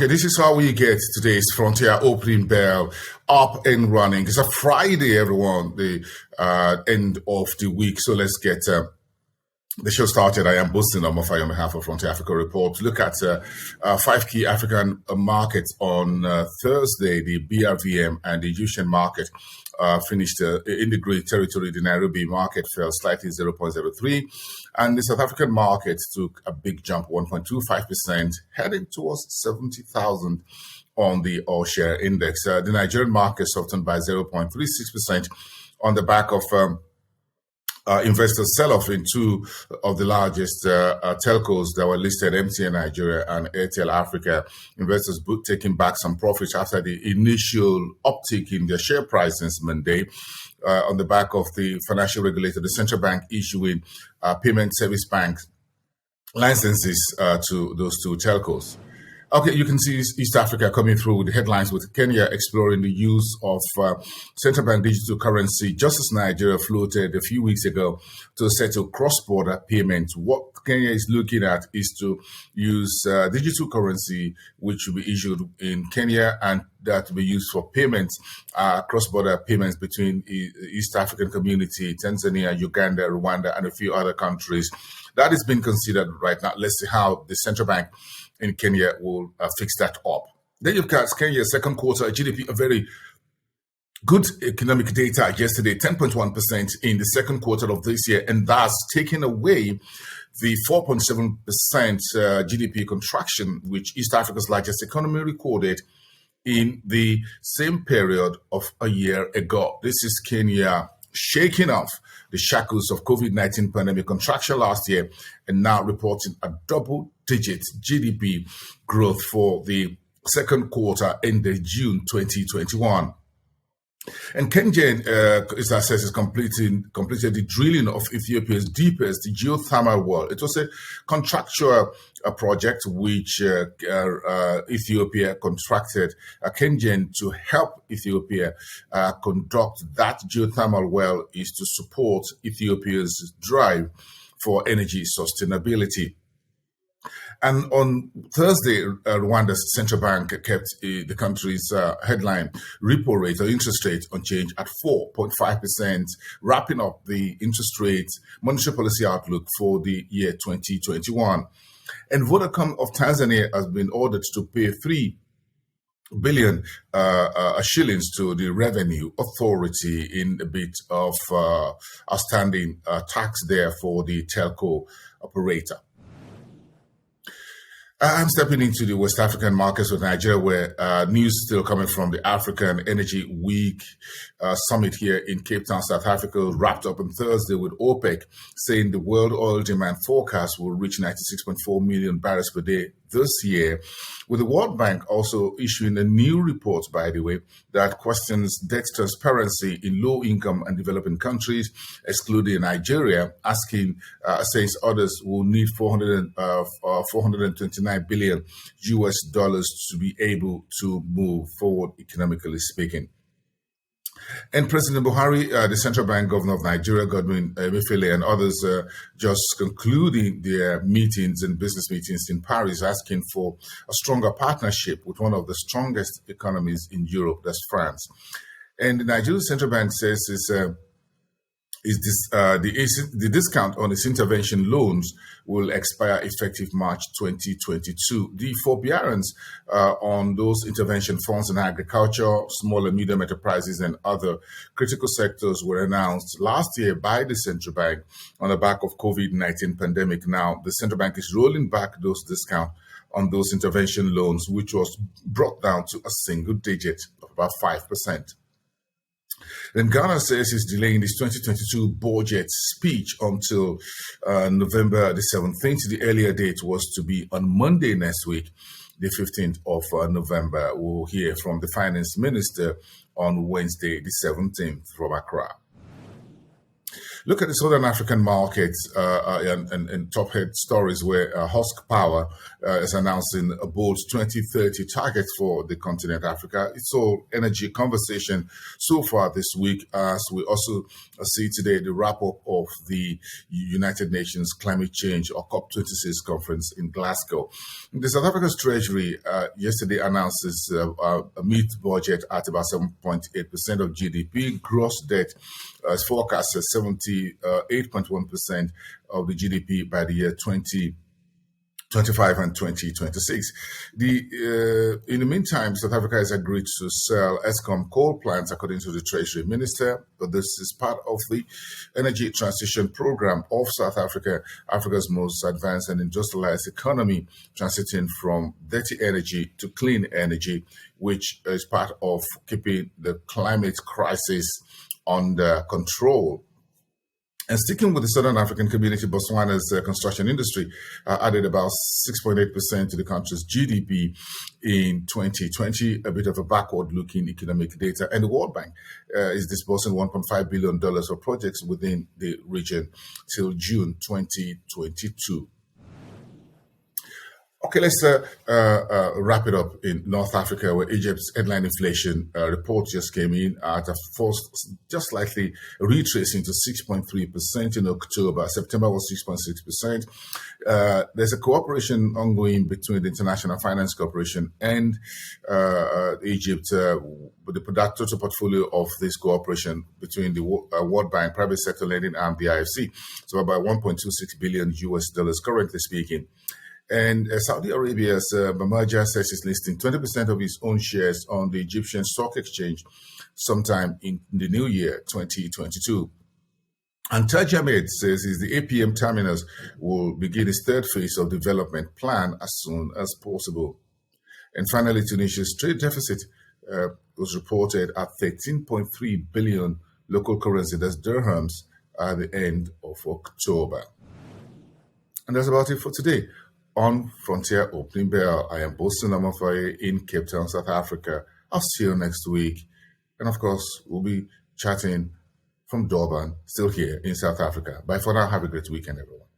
Okay, this is how we get today's Frontier opening bell up and running. It's a Friday, everyone, the end of the week. So let's get the show started. I am Boason Omofaye on behalf of Frontier Africa Report. Look at five key African markets on Thursday. The BRVM and the Asian market finished in the grey territory. The Nairobi market fell slightly 0.03, and the South African market took a big jump, 1.25%, heading towards 70,000 on the all-share index. The Nigerian market softened by 0.36% on the back of investors sell-off in two of the largest telcos that were listed, MTN Nigeria and Airtel Africa. Investors taking back some profits after the initial uptick in their share price since Monday on the back of the financial regulator, the central bank, issuing payment service bank licenses to those two telcos. Okay, you can see East Africa coming through with the headlines, with Kenya exploring the use of central bank digital currency, just as Nigeria floated a few weeks ago to settle cross-border payments. What Kenya is looking at is to use digital currency, which will be issued in Kenya, and that will be used for payments, cross-border payments between East African community, Tanzania, Uganda, Rwanda, and a few other countries. That is being considered right now. Let's see how the central bank in Kenya will fix that up. Then you've got Kenya's second quarter GDP, a very good economic data yesterday, 10.1% in the second quarter of this year, and thus taking away the 4.7% GDP contraction, which East Africa's largest economy recorded in the same period of a year ago. This is Kenya shaking off the shackles of COVID-19 pandemic contraction last year and now reporting a double-digit GDP growth for the second quarter ended June 2021. And KenGen is assessed as completed the drilling of Ethiopia's deepest geothermal well. It was a contractual project which Ethiopia contracted KenGen to help Ethiopia conduct. That geothermal well is to support Ethiopia's drive for energy sustainability. And on Thursday, Rwanda's central bank kept the country's headline repo rate or interest rate unchanged at 4.5%, wrapping up the interest rate monetary policy outlook for the year 2021. And Vodacom of Tanzania has been ordered to pay 3 billion shillings to the Revenue Authority in a bit of outstanding tax there for the telco operator. I'm stepping into the West African markets with Nigeria, where news still coming from the African Energy Week summit here in Cape Town, South Africa, wrapped up on Thursday with OPEC saying the world oil demand forecast will reach 96.4 million barrels per day this year, with the World Bank also issuing a new report, by the way, that questions debt transparency in low-income and developing countries, excluding Nigeria, asking, says others will need 429 billion US dollars to be able to move forward, economically speaking. And President Buhari, the central bank governor of Nigeria, Godwin Emefiele, and others just concluding their meetings and business meetings in Paris, asking for a stronger partnership with one of the strongest economies in Europe, that's France. And the Nigerian central bank says the discount on its intervention loans will expire effective March 2022. The forbearance on those intervention funds in agriculture, small and medium enterprises, and other critical sectors were announced last year by the central bank on the back of COVID-19 pandemic. Now, the central bank is rolling back those discounts on those intervention loans, which was brought down to a single digit of about 5%. Then Ghana says it's delaying its 2022 budget speech until November the 17th. The earlier date was to be on Monday next week, the 15th of November. We'll hear from the finance minister on Wednesday the 17th from Accra. Look at the Southern African markets and top head stories where Husk Power is announcing a bold 2030 target for the continent Africa. It's all energy conversation so far this week, as we also see today the wrap up of the United Nations Climate Change or COP26 conference in Glasgow. The South Africa's Treasury yesterday announces a meat budget at about 7.8% of GDP. Gross debt is forecast at 78.1% of the GDP by the year 2025 and 2026. In the meantime, South Africa has agreed to sell Eskom coal plants, according to the Treasury Minister. But this is part of the energy transition program of South Africa, Africa's most advanced and industrialized economy, transiting from dirty energy to clean energy, which is part of keeping the climate crisis under control. And sticking with the Southern African community, Botswana's construction industry added about 6.8% to the country's GDP in 2020, a bit of a backward-looking economic data. And the World Bank is disbursing $1.5 billion for projects within the region till June 2022. Okay, let's wrap it up in North Africa, where Egypt's headline inflation report just came in at a force, just slightly retracing to 6.3% in October. September was 6.6%. There's a cooperation ongoing between the International Finance Corporation and Egypt, with the total portfolio of this cooperation between the World Bank, private sector lending, and the IFC. So about $1.26 billion currently speaking. And Saudi Arabia's Bamaja says it's listing 20% of its own shares on the Egyptian stock exchange sometime in the new year, 2022. And Taj Ahmed says the APM terminus will begin its third phase of development plan as soon as possible. And finally, Tunisia's trade deficit was reported at 13.3 billion local currency, that's dirhams, at the end of October. And that's about it for today. On Frontier Opening Bell, I am Boason Omofaye in Cape Town, South Africa. I'll see you next week. And of course, we'll be chatting from Durban, still here in South Africa. Bye for now. Have a great weekend, everyone.